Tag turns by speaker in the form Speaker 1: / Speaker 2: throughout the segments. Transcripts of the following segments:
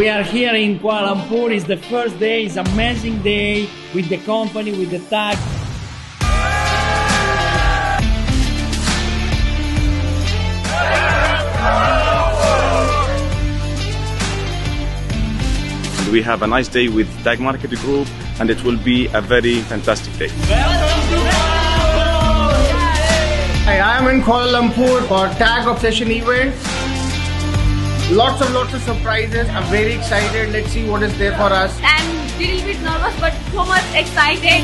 Speaker 1: We are here in Kuala Lumpur. It's the first day. It's an amazing day with the company, with the tag.
Speaker 2: We have a nice day with Tagmarket Group, and it will be a very fantastic day.
Speaker 3: Hi, I'm in Kuala Lumpur for Tag Obsession event. Lots of surprises. I'm very excited. Let's see what is there for us.
Speaker 4: I'm a little bit nervous, but so much excited.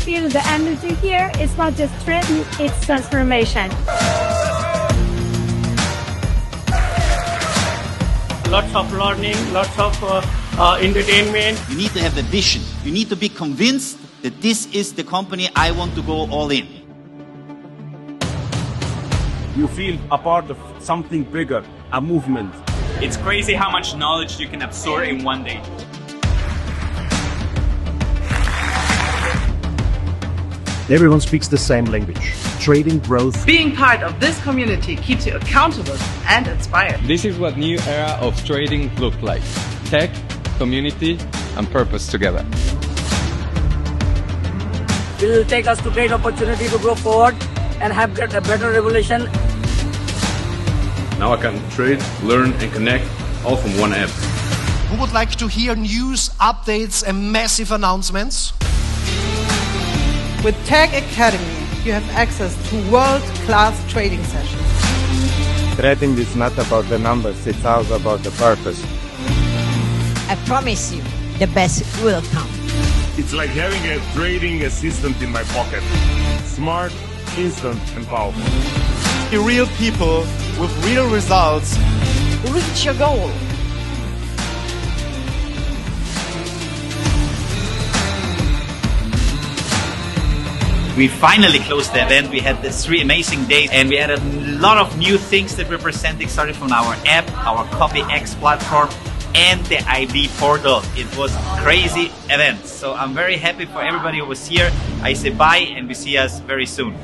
Speaker 5: Feel the energy here. It's not just trend, it's transformation.
Speaker 1: Lots of learning, lots of entertainment.
Speaker 6: You need to have the vision. You need to be convinced that this is the company I want to go all in.
Speaker 2: You feel a part of something bigger, a movement.
Speaker 7: It's crazy how much knowledge you can absorb in one day.
Speaker 8: Everyone speaks the same language. Trading growth.
Speaker 9: Being part of this community keeps you accountable and inspired.
Speaker 10: This is what new era of trading look like. Tech, community, and purpose together.
Speaker 1: It will take us to great opportunity to go forward and have a better revolution.
Speaker 2: Now I can trade, learn, and connect all from one app.
Speaker 11: Who would like to hear news, updates, and massive announcements?
Speaker 9: With Tag Academy, you have access to world-class trading sessions.
Speaker 12: Trading is not about the numbers, it's also about the purpose.
Speaker 13: I promise you, the best will come.
Speaker 14: It's like having a trading assistant in my pocket. Smart, instant, and powerful.
Speaker 11: Real people with real results.
Speaker 9: Reach your goal.
Speaker 6: We finally closed the event. We had these 3 amazing days, and we had a lot of new things that we're presenting, starting from our app, our CopyX platform, and the IB portal. It was a crazy event. So I'm very happy for everybody who was here. I say bye, and we see us very soon.